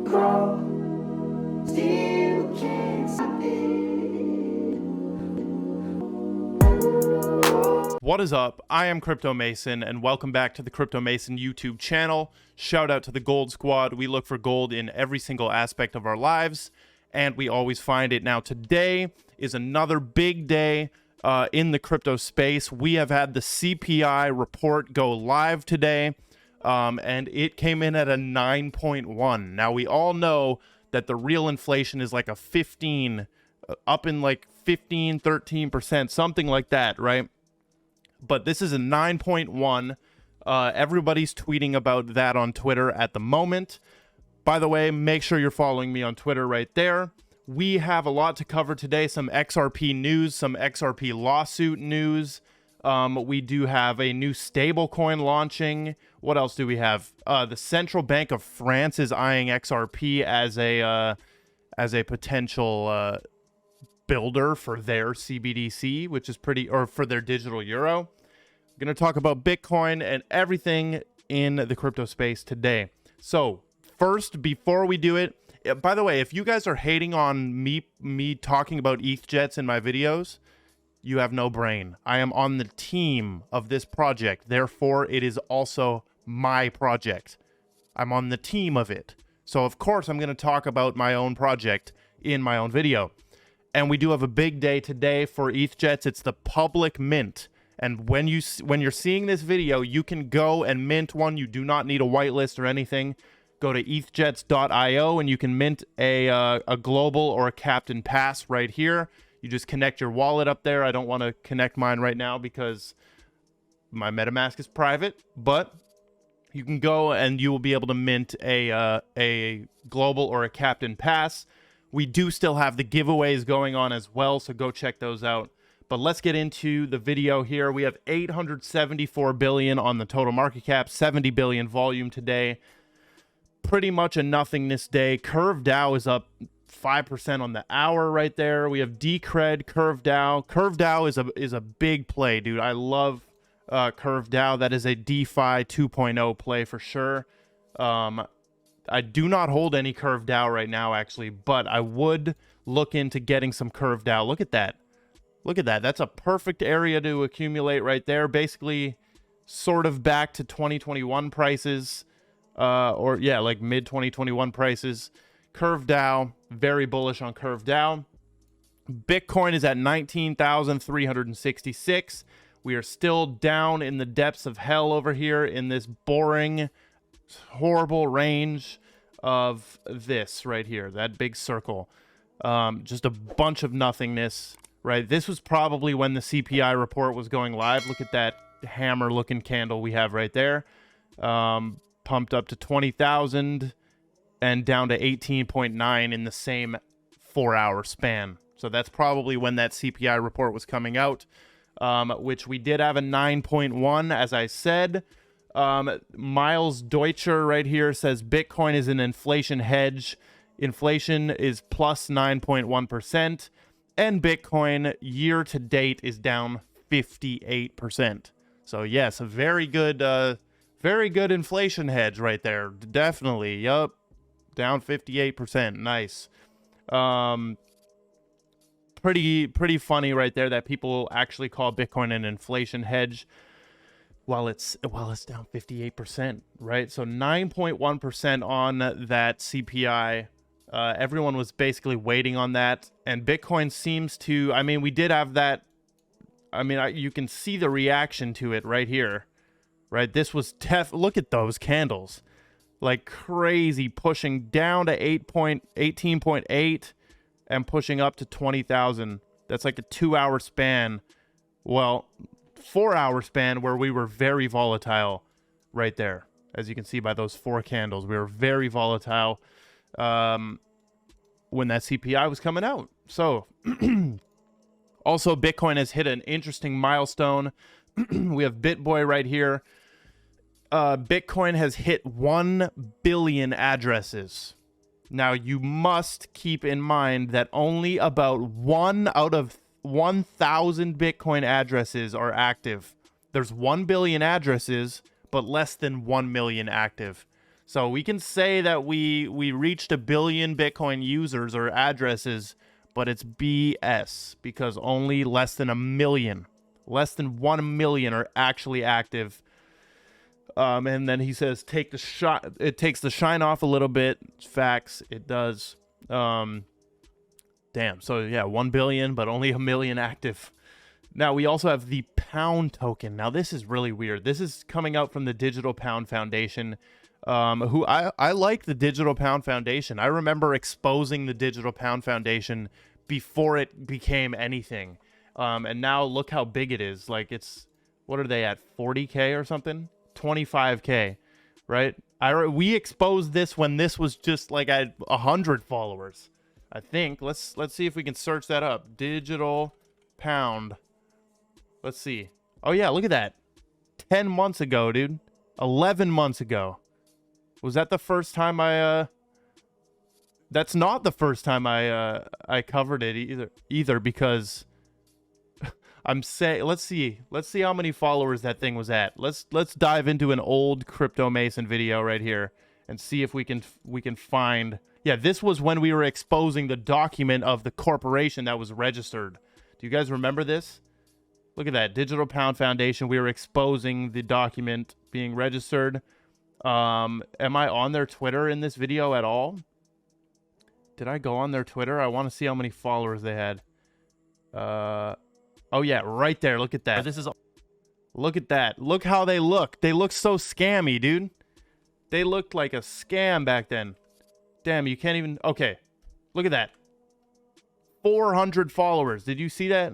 grow, still can't stop it. What is up? I am Crypto Mason, and welcome back to the Crypto Mason YouTube channel. Shout out to the Gold Squad. We look for gold in every single aspect of our lives, and we always find it. Now, today is another big day in the crypto space. We have had the CPI report go live today, and it came in at a 9.1. Now, we all know that the real inflation is like a 15, up in like 15, 13%, something like that, right? But this is a 9.1. Everybody's tweeting about that on Twitter at the moment. By the way, make sure you're following me on Twitter right there. We have a lot to cover today. Some XRP news, some XRP lawsuit news. We do have a new stablecoin launching. What else do we have? The Central Bank of France is eyeing XRP as a potential builder for their CBDC, which is or for their digital euro. I'm going to talk about Bitcoin and everything in the crypto space today. So first, before we do it, by the way, if you guys are hating on me talking about ETH jets in my videos, you have no brain. I am on the team of this project. Therefore, it is also my project. I'm on the team of it. So of course, I'm going to talk about my own project in my own video. And we do have a big day today for ETH jets. It's the public mint. And when you're seeing this video, you can go and mint one. You do not need a whitelist or anything. Go to ethjets.io and you can mint a global or a captain pass right here. You just connect your wallet up there. I don't want to connect mine right now because my MetaMask is private, but you can go and you will be able to mint a global or a captain pass. We do still have the giveaways going on as well, so go check those out. But let's get into the video here. We have 874 billion on the total market cap, 70 billion volume today. Pretty much a nothingness day. Curve Dow is up 5% on the hour right there. We have Decred, Curve Dow. Curve Dow is a big play, dude. I love Curve Dow. That is a DeFi 2.0 play for sure. I do not hold any Curve Dow right now, actually, but I would look into getting some Curve Dow. Look at that. Look at that. That's a perfect area to accumulate right there. Basically, sort of back to 2021 prices, like mid 2021 prices. Curve Dow, very bullish on Curve Dow. Bitcoin is at 19,366. We are still down in the depths of hell over here in this boring, horrible range of this right here, that big circle. Just a bunch of nothingness, right? This was probably when the CPI report was going live. Look at that hammer looking candle we have right there. Pumped up to 20,000 and down to 18.9 in the same 4-hour span. So that's probably when that CPI report was coming out, which we did have a 9.1, as I said. Miles Deutscher right here says Bitcoin is an inflation hedge. Inflation is plus 9.1%, and Bitcoin year to date is down 58%. So yes, a very good inflation hedge right there. Definitely, yup, down 58%. Nice. Pretty funny right there that people actually call Bitcoin an inflation hedge. While it's down 58%, right? So 9.1% on that CPI. Everyone was basically waiting on that, and Bitcoin seems to. I mean, we did have that. I mean, you can see the reaction to it right here, right? This was look at those candles, like crazy, pushing down to 18.8 and pushing up to 20,000. That's like a 2-hour span. Well, 4-hour span where we were very volatile right there. As you can see by those 4 candles, we were very volatile when that CPI was coming out. So also Bitcoin has hit an interesting milestone. We have BitBoy right here. Bitcoin has hit 1 billion addresses. Now you must keep in mind that only about 1 out of 1,000 Bitcoin addresses are active. There's 1 billion addresses, but less than 1 million active. So we can say that we reached 1 billion Bitcoin users or addresses, but it's BS because only less than 1 million, less than 1 million are actually active. And then he says, it takes the shine off a little bit. Facts, it does. Damn. So yeah, 1 billion, but only 1 million active. Now we also have the Pound token. Now this is really weird. This is coming out from the Digital Pound Foundation. Who I like the Digital Pound Foundation. I remember exposing the Digital Pound Foundation before it became anything. And now look how big it is. Like what are they at? 40K or something? 25K, right? We exposed this when this was just like at 100 followers, I think. Let's see if we can search that up. Digital Pound. Let's see. Oh yeah, look at that. 10 months ago, dude. 11 months ago. Was that the first time that's not the first time I covered it either because I'm saying, let's see how many followers that thing was at. Let's dive into an old Crypto Mason video right here and see if we can find. Yeah, this was when we were exposing the document of the corporation that was registered. Do you guys remember this? Look at that, Digital Pound Foundation. We were exposing the document being registered. Am I on their Twitter in this video at all? Did I go on their Twitter? I want to see how many followers they had. Oh yeah, right there. Look at that. Look at that. Look how they look. They look so scammy, dude. They looked like a scam back then. Damn, you can't even. Okay, look at that. 400 followers. Did you see that?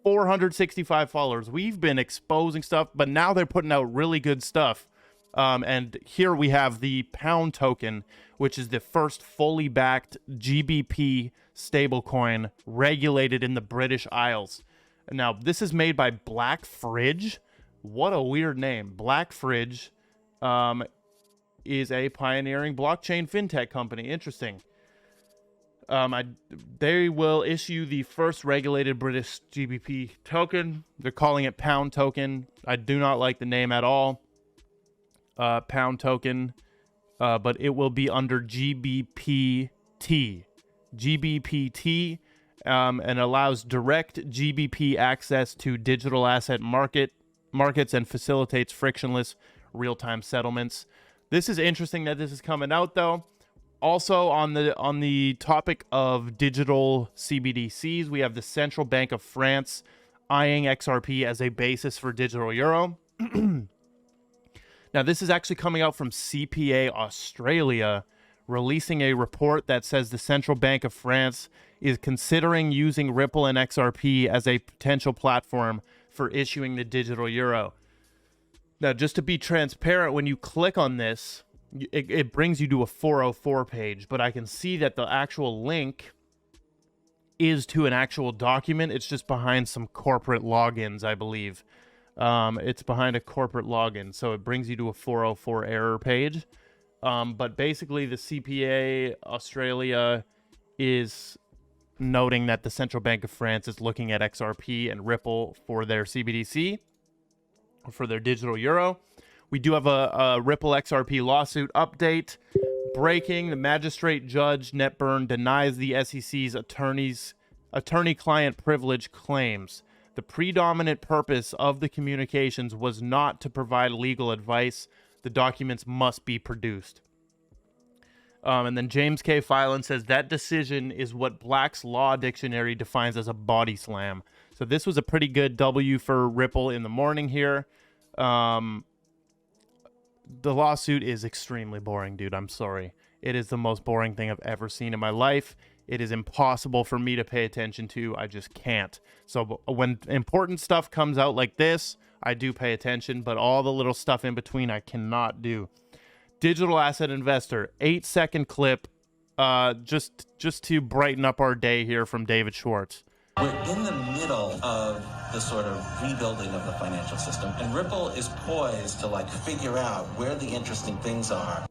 465 followers. We've been exposing stuff, but now they're putting out really good stuff. And here we have the Pound token, which is the first fully backed GBP stablecoin regulated in the British Isles. Now, this is made by Black Fridge. What a weird name. Black Fridge is a pioneering blockchain fintech company. Interesting. They will issue the first regulated British GBP token. They're calling it Pound token. I do not like the name at all. Pound token, but it will be under GBPT. GBPT, and allows direct GBP access to digital asset markets and facilitates frictionless real-time settlements. This is interesting that this is coming out, though. Also, on the topic of digital CBDCs, we have the Central Bank of France eyeing XRP as a basis for digital euro. Now, this is actually coming out from CPA Australia, releasing a report that says the Central Bank of France is considering using Ripple and XRP as a potential platform for issuing the digital euro. Now, just to be transparent, when you click on this, it brings you to a 404 page, but I can see that the actual link is to an actual document. It's just behind some corporate logins, I believe. It's behind a corporate login, so it brings you to a 404 error page. But basically, the CPA Australia is noting that the Central Bank of France is looking at XRP and Ripple for their CBDC, or for their digital euro. We do have a Ripple XRP lawsuit update. Breaking: the magistrate judge Netburn denies the SEC's attorney-client privilege claims. The predominant purpose of the communications was not to provide legal advice. The documents must be produced. And then James K. Filan says that decision is what Black's Law Dictionary defines as a body slam. So this was a pretty good W for Ripple in the morning here. The lawsuit is extremely boring, dude. I'm sorry. It is the most boring thing I've ever seen in my life. It is impossible for me to pay attention to. I just can't. So when important stuff comes out like this, I do pay attention, but all the little stuff in between I cannot do. Digital asset investor, 8-second clip, just to brighten up our day here from David Schwartz. We're in the middle of the sort of rebuilding of the financial system, and Ripple is poised to figure out where the interesting things are.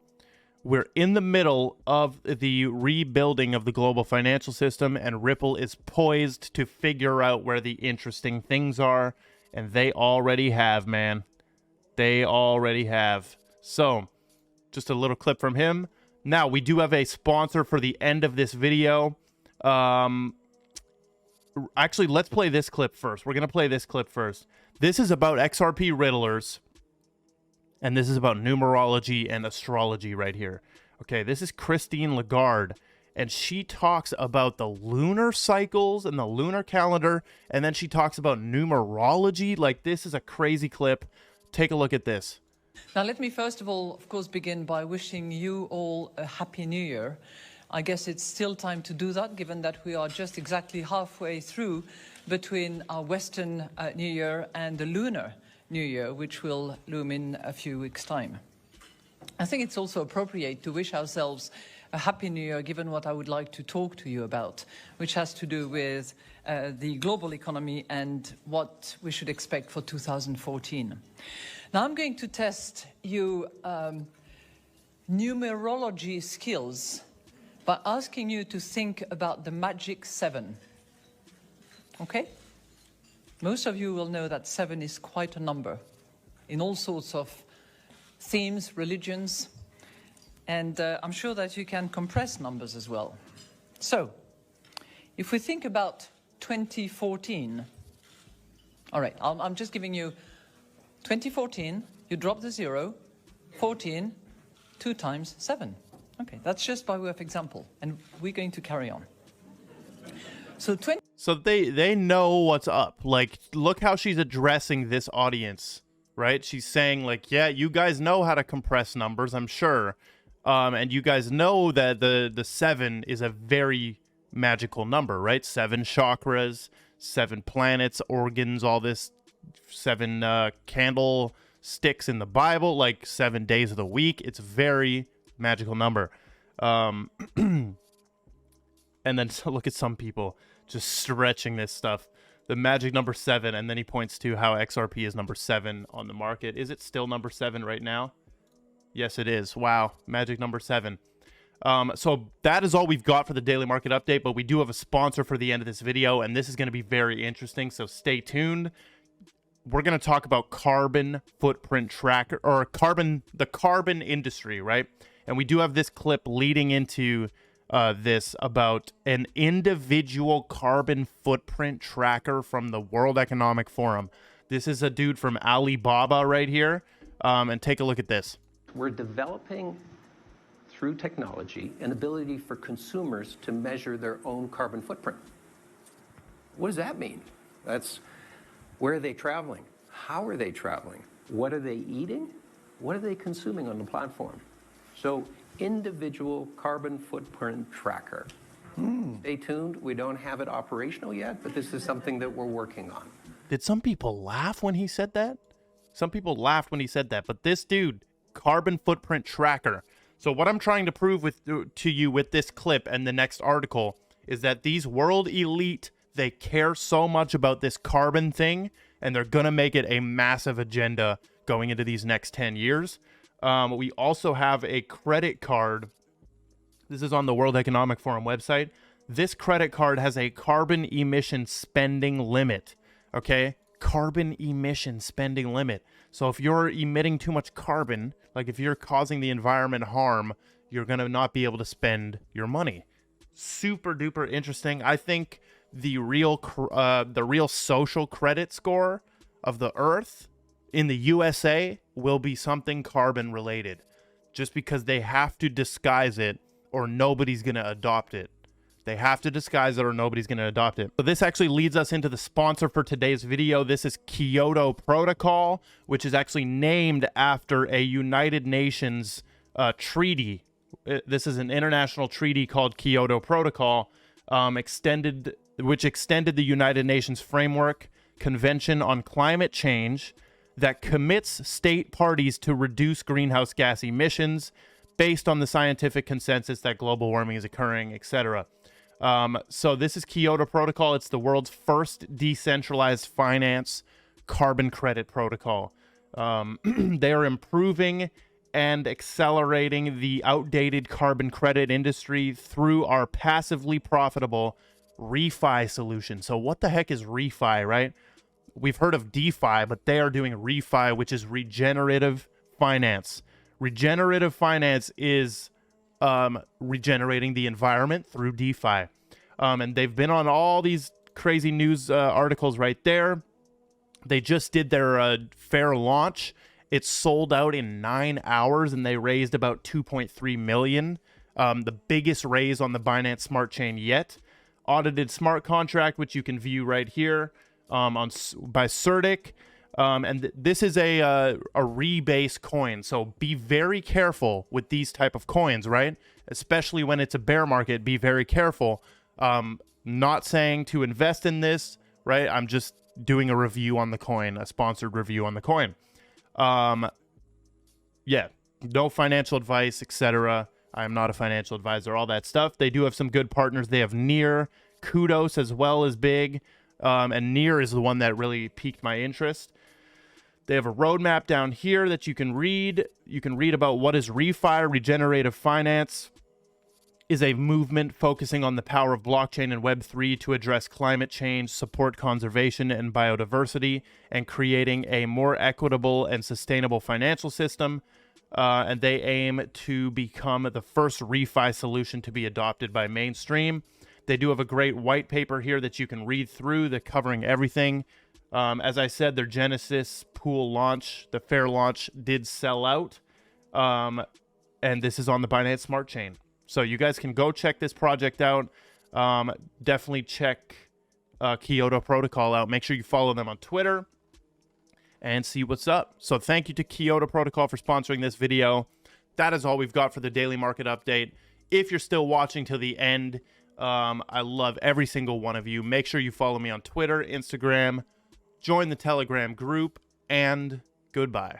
We're in the middle of the rebuilding of the global financial system, and Ripple is poised to figure out where the interesting things are, and they already have, man. They already have. So, just a little clip from him. Now, we do have a sponsor for the end of this video. Actually, let's play this clip first. We're going to play this clip first. This is about XRP riddlers, and this is about numerology and astrology right here. Okay, this is Christine Lagarde, and she talks about the lunar cycles and the lunar calendar, and then she talks about numerology. Like, this is a crazy clip. Take a look at this. Now, let me first of all, of course, begin by wishing you all a Happy New Year. I guess it's still time to do that, given that we are just exactly halfway through between our Western New Year and the Lunar New Year, which will loom in a few weeks' time. I think it's also appropriate to wish ourselves a Happy New Year, given what I would like to talk to you about, which has to do with the global economy and what we should expect for 2014. Now, I'm going to test you numerology skills by asking you to think about the magic 7. Okay? Most of you will know that 7 is quite a number in all sorts of themes, religions, and I'm sure that you can compress numbers as well. So, if we think about 2014, all right, I'm just giving you 2014, you drop the 0, 14, 2 times 7. Okay, that's just by way of example, and we're going to carry on. So they know what's up. Like, look how she's addressing this audience, right? She's saying, like, yeah, you guys know how to compress numbers, I'm sure. And you guys know that the 7 is a very magical number, right? 7 chakras, 7 planets, organs, all this, 7 candlesticks in the Bible, like 7 days of the week. It's a very magical number. And then look at some people just stretching this stuff. The magic number 7, and then he points to how XRP is number 7 on the market. Is it still number 7 right now? Yes, it is. Wow, magic number 7. So that is all we've got for the daily market update, but we do have a sponsor for the end of this video, and this is going to be very interesting, so stay tuned. We're going to talk about carbon footprint tracker, or the carbon industry, right? And we do have this clip leading into this about an individual carbon footprint tracker from the World Economic Forum. This is a dude from Alibaba right here, and take a look at this. We're developing, through technology, an ability for consumers to measure their own carbon footprint. What does that mean? That's where are they traveling? How are they traveling? What are they eating? What are they consuming on the platform? So, individual carbon footprint tracker. Stay tuned. We don't have it operational yet, but this is something that we're working on. Did some people laugh when he said that? Some people laughed when he said that, but this dude, carbon footprint tracker. So what I'm trying to prove to you with this clip and the next article is that these world elite, they care so much about this carbon thing, and they're going to make it a massive agenda going into these next 10 years. We also have a credit card. This is on the World Economic Forum website. This credit card has a carbon emission spending limit. Okay? Carbon emission spending limit. So if you're emitting too much carbon, like if you're causing the environment harm, you're going to not be able to spend your money. Super duper interesting. I think the real social credit score of the Earth in the USA will be something carbon related, just because they have to disguise it or nobody's going to adopt it. They have to disguise it or nobody's going to adopt it. So this actually leads us into the sponsor for today's video. This is Kyoto Protocol, which is actually named after a United Nations treaty. This is an international treaty called Kyoto Protocol, which extended the United Nations Framework Convention on Climate Change that commits state parties to reduce greenhouse gas emissions based on the scientific consensus that global warming is occurring, etc. So this is Kyoto Protocol. It's the world's first decentralized finance carbon credit protocol. They are improving and accelerating the outdated carbon credit industry through our passively profitable refi solution. So what the heck is refi, right? We've heard of DeFi, but they are doing refi, which is regenerative finance. Regenerative finance is regenerating the environment through DeFi. And they've been on all these crazy news articles right there. They just did their fair launch. It sold out in 9 hours, and they raised about 2.3 million. The biggest raise on the Binance Smart Chain yet. Audited smart contract, which you can view right here by Certic. And this is a rebase coin, so be very careful with these type of coins, right? Especially when it's a bear market, be very careful. Not saying to invest in this, right? I'm just doing a review on the coin, a sponsored review on the coin. Yeah, no financial advice, etc. I am not a financial advisor, all that stuff. They do have some good partners. They have Near, Kudos as well as big, and Near is the one that really piqued my interest. They have a roadmap down here that you can read. You can read about what is refi, regenerative finance. Is a movement focusing on the power of blockchain and Web3 to address climate change, support conservation and biodiversity, and creating a more equitable and sustainable financial system. And they aim to become the first refi solution to be adopted by mainstream. They do have a great white paper here that you can read through, that covering everything. As I said, their Genesis pool launch, the fair launch, did sell out. And this is on the Binance Smart Chain. So you guys can go check this project out. Definitely check Kyoto Protocol out. Make sure you follow them on Twitter and see what's up. So thank you to Kyoto Protocol for sponsoring this video. That is all we've got for the daily market update. If you're still watching till the end, I love every single one of you. Make sure you follow me on Twitter, Instagram, join the Telegram group, and goodbye.